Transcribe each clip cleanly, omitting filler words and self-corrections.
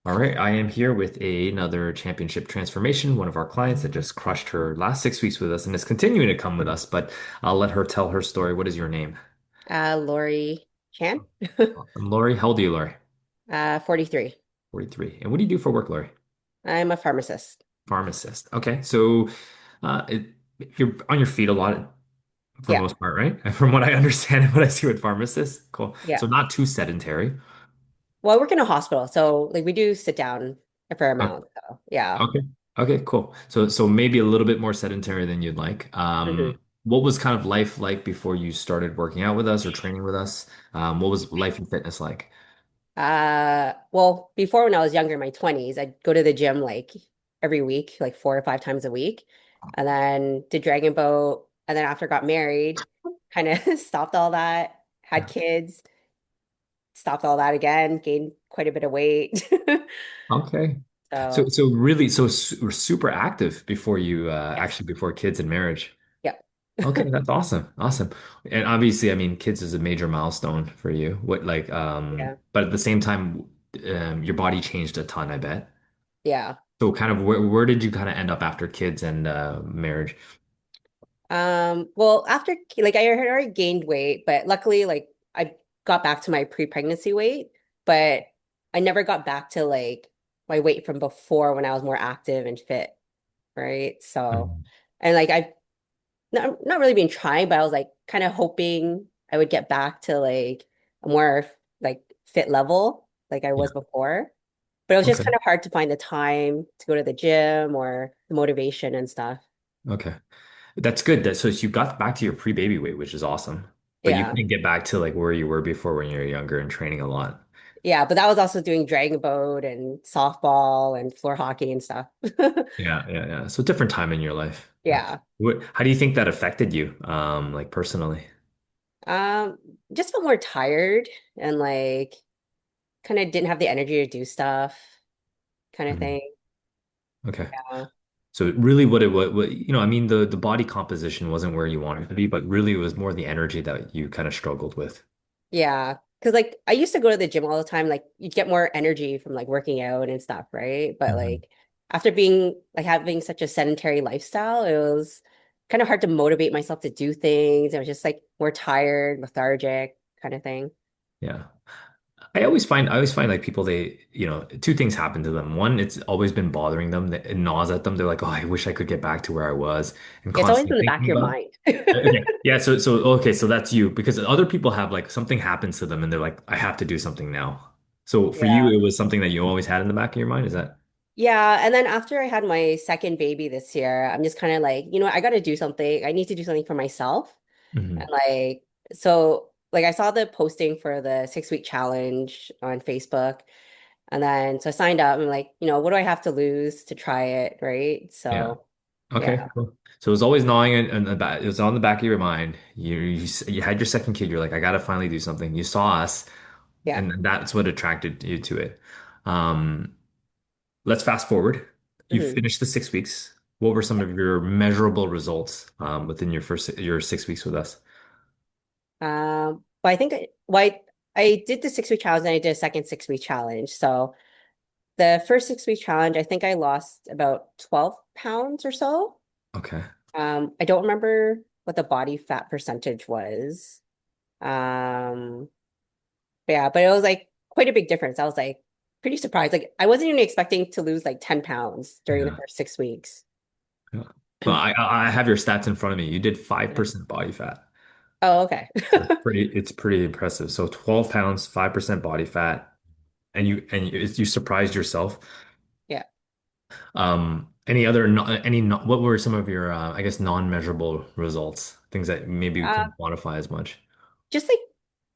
All right, I am here with another championship transformation, one of our clients that just crushed her last 6 weeks with us and is continuing to come with us, but I'll let her tell her story. What is your name? Lori Chan, I'm Lori. How old are you, Lori? 43. 43. And what do you do for work, Lori? I'm a pharmacist. Pharmacist. Okay, so uh, it, you're on your feet a lot for the Yeah, most part, right? From what I understand and what I see with pharmacists. Cool. yeah. So not too sedentary. Well, I work in a hospital, so like we do sit down a fair amount. So yeah. Okay. Okay, cool. So maybe a little bit more sedentary than you'd like. hmm What was kind of life like before you started working out with us or training with us? What was life and fitness like? well, before when I was younger, in my 20s, I'd go to the gym like every week, like 4 or 5 times a week, and then did dragon boat, and then after got married, kind of stopped all that, had kids, stopped all that again, gained quite a bit of weight. Okay. So So so really we're super active before you yes, actually before kids and marriage. yeah, Okay, that's awesome. Awesome. And obviously, I mean, kids is a major milestone for you. What like yeah, but at the same time your body changed a ton, I bet. yeah. So kind of where did you kind of end up after kids and marriage? Well, after like I had already gained weight, but luckily like I got back to my pre-pregnancy weight, but I never got back to like my weight from before when I was more active and fit, right? So, Mhm. and like I not really been trying, but I was like kind of hoping I would get back to like a more like fit level like I Yeah. was before. But it was just Okay. kind of hard to find the time to go to the gym or the motivation and stuff. Okay. That's good. So you got back to your pre-baby weight, which is awesome. But you Yeah. couldn't get back to like where you were before when you were younger and training a lot. Yeah, but that was also doing dragon boat and softball and floor hockey and stuff. Yeah, yeah, yeah. So different time in your life. Yeah. How do you think that affected you, like personally? Um, just felt more tired and like kind of didn't have the energy to do stuff kind of Mhm. thing. Okay. Yeah. So really what I mean the body composition wasn't where you wanted to be, but really it was more the energy that you kind of struggled with. Yeah. Because like I used to go to the gym all the time, like you'd get more energy from like working out and stuff, right? But Mhm. like after being like having such a sedentary lifestyle, it was kind of hard to motivate myself to do things. I was just like more tired, lethargic kind of thing. Yeah. I always find like people two things happen to them. One, it's always been bothering them, that it gnaws at them. They're like, "Oh, I wish I could get back to where I was," and It's always constantly in the back of thinking your about. mind. Okay, yeah. So that's you because other people have like something happens to them and they're like, "I have to do something now." So for you, Yeah. it was something that you always had in the back of your mind. Is that? Yeah. And then after I had my second baby this year, I'm just kind of like, you know, I got to do something. I need to do something for myself. And Hmm. like, so like I saw the posting for the 6 week challenge on Facebook. And then so I signed up. I'm like, you know, what do I have to lose to try it? Right. Yeah. So Okay. yeah. Cool. So it was always gnawing in the back. It was on the back of your mind. You had your second kid. You're like, I got to finally do something. You saw us, Yeah. and that's what attracted you to it. Um, Let's fast forward. You hmm finished the 6 weeks. What were some of your measurable results within your 6 weeks with us? But I think I did the 6 week challenge and I did a second 6 week challenge. So the first 6 week challenge, I think I lost about 12 pounds or so. Okay. I don't remember what the body fat percentage was. Um, yeah, but it was like quite a big difference. I was like pretty surprised. Like I wasn't even expecting to lose like 10 pounds during the Yeah. first 6 weeks. Yeah. Well, I have your stats in front of me. You did Yeah. 5% body fat. Oh, okay. It's pretty impressive. So 12 pounds, 5% body fat, and you surprised yourself. Yeah. Any other no- any no, what were some of your I guess non-measurable results? Things that maybe you Uh, couldn't quantify as much. just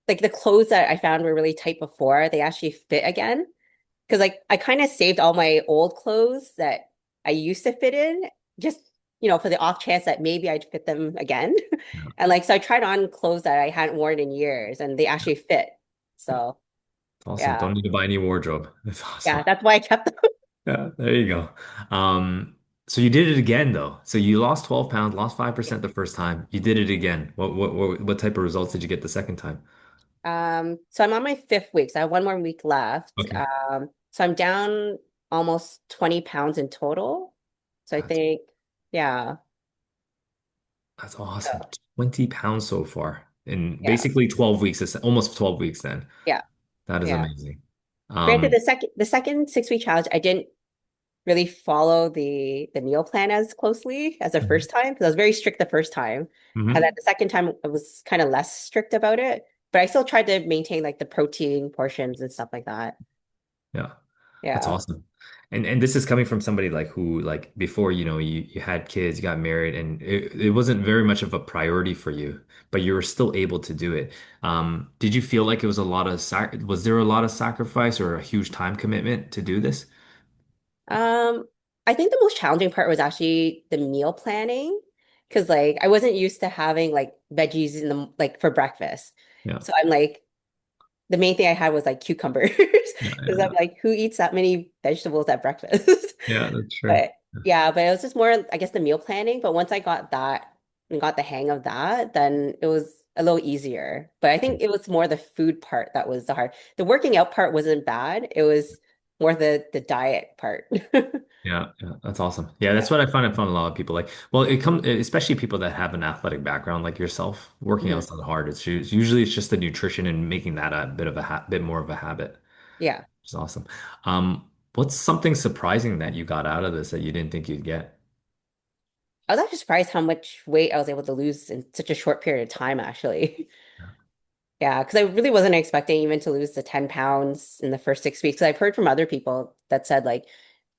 like the clothes that I found were really tight before, they actually fit again. Because like I kind of saved all my old clothes that I used to fit in, just you know, for the off chance that maybe I'd fit them again. Yeah. And like so I tried on clothes that I hadn't worn in years and they actually fit. So Awesome. yeah. Don't need to buy any wardrobe. That's awesome. Yeah, that's why I kept them. Yeah, there you go. So you did it again though. So you lost 12 pounds, lost Yeah. 5% the first time. You did it again. What type of results did you get the second time? So I'm on my fifth week, so I have one more week left. Okay. So I'm down almost 20 pounds in total. So I That's think, yeah. that's awesome. So 20 pounds so far in yeah, basically 12 weeks. It's almost 12 weeks then. yeah, That is yeah. amazing. Granted, Um, the second 6 week challenge, I didn't really follow the meal plan as closely as the mhm. first time because I was very strict the first time. And then Mhm. the second time I was kind of less strict about it. But I still tried to maintain like the protein portions and stuff like that. Yeah. That's Yeah. awesome. And this is coming from somebody like who like before, you had kids, you got married, and it wasn't very much of a priority for you, but you were still able to do it. Did you feel like it was a lot of was there a lot of sacrifice or a huge time commitment to do this? Um, I think the most challenging part was actually the meal planning because like I wasn't used to having like veggies in the like for breakfast. Yeah. So I'm like the main thing I had was like cucumbers Yeah, because yeah, I'm yeah. like, who eats that many vegetables at breakfast? Yeah, that's true. But yeah, but it was just more, I guess, the meal planning. But once I got that and got the hang of that, then it was a little easier. But I think it was more the food part that was the hard. The working out part wasn't bad. It was more the diet part. Yeah, yeah, that's awesome. Yeah, that's what I find. I find a lot of people like, well, it comes, especially people that have an athletic background like yourself. Working Mhm. out's not hard. Usually it's just the nutrition and making that a bit of a ha bit more of a habit, Yeah. which is awesome. What's something surprising that you got out of this that you didn't think you'd get? I was actually surprised how much weight I was able to lose in such a short period of time, actually. Yeah, because I really wasn't expecting even to lose the 10 pounds in the first 6 weeks. 'Cause I've heard from other people that said like,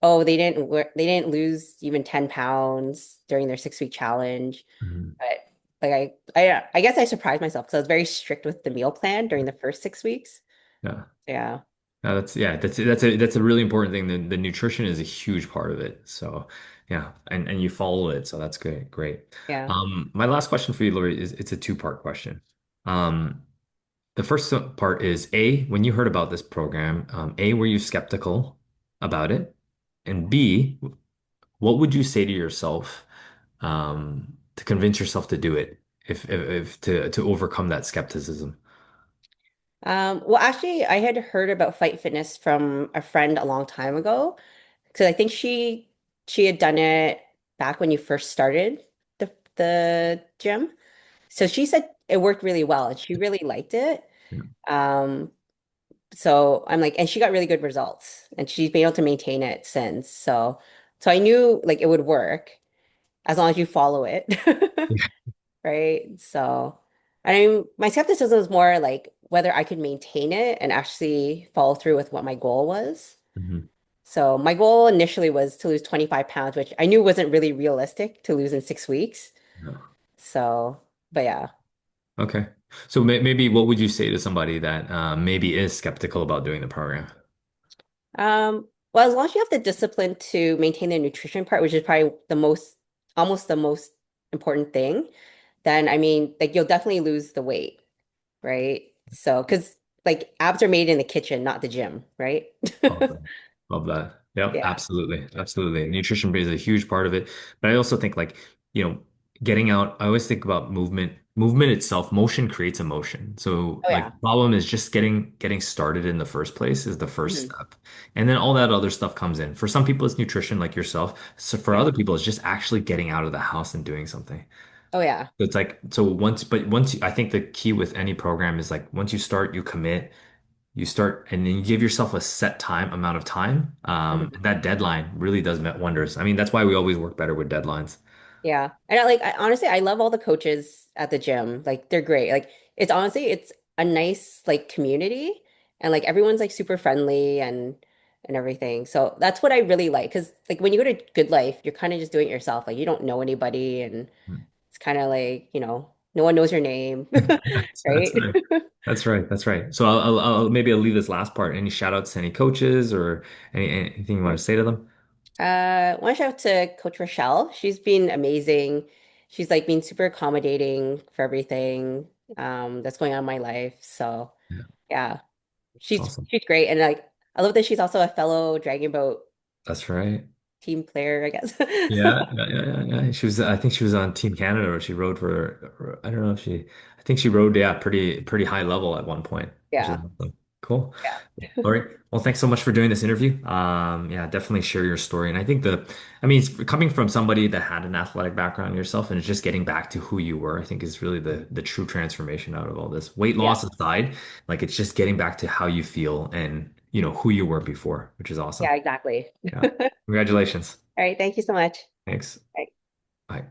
oh, they didn't lose even 10 pounds during their 6 week challenge. Mhm. But like I guess I surprised myself because I was very strict with the meal plan during the first 6 weeks. Yeah. Yeah. No, that's a really important thing. The nutrition is a huge part of it. So yeah, and you follow it. So that's great. Great. Yeah. My last question for you, Lori, is it's a two-part question. Um, the first part is A, when you heard about this program, A, were you skeptical about it? And B, what would you say to yourself to convince yourself to do it if to overcome that skepticism? Well, actually, I had heard about Fight Fitness from a friend a long time ago because I think she had done it back when you first started the gym. So she said it worked really well and she really liked it. Yeah. Um, so I'm like, and she got really good results and she's been able to maintain it since. So I knew like it would work as long as you follow it. Right? So I mean, my skepticism was more like whether I could maintain it and actually follow through with what my goal was. Mhm. So my goal initially was to lose 25 pounds, which I knew wasn't really realistic to lose in 6 weeks. Yeah. So, but yeah. Okay. So maybe what would you say to somebody that maybe is skeptical about doing the program? Well, as long as you have the discipline to maintain the nutrition part, which is probably almost the most important thing, then I mean, like you'll definitely lose the weight, right? So, because like abs are made in the kitchen, not the gym, right? Love that. Love that. Yep, Yeah. absolutely. Absolutely. Nutrition is a huge part of it. But I also think like, you know, getting out, I always think about movement. Movement itself, motion creates emotion. So Oh like yeah. the problem is just getting started in the first place is the first Mhm. step. And then all that other stuff comes in. For some people it's nutrition like yourself. So for Yeah. other people it's just actually getting out of the house and doing something. Oh yeah. So it's like so once I think the key with any program is like once you start, you commit. You start and then you give yourself a set amount of time. Mhm. And that deadline really does wonders. I mean, that's why we always work better with deadlines. Yeah. And honestly, I love all the coaches at the gym. Like they're great. Like it's a nice like community and like everyone's like super friendly and everything. So that's what I really like because like when you go to Good Life, you're kind of just doing it yourself. Like you don't know anybody and it's kind of like, no one knows your name, That's right? right. That's right. That's right. So maybe I'll leave this last part. Any shout outs to any coaches or anything you want to say to them? Want to shout out to Coach Rochelle. She's been amazing. She's like been super accommodating for everything that's going on in my life. So Yeah, yeah, awesome. she's great, and like I love that she's also a fellow Dragon Boat That's right. team player, I guess. Yeah, yeah, yeah, yeah, yeah. I think she was on Team Canada or she rode I don't know if I think she rode, yeah, pretty high level at one point, which is Yeah, awesome. Cool. Yeah. Lori, well, thanks so much for doing this interview. Yeah, definitely share your story. And I think I mean, it's coming from somebody that had an athletic background yourself and it's just getting back to who you were, I think is really the true transformation out of all this. Weight Yeah. loss aside, like it's just getting back to how you feel and, who you were before, which is awesome. Yeah, exactly. Yeah. All Congratulations. right. Thank you so much. Thanks. Bye.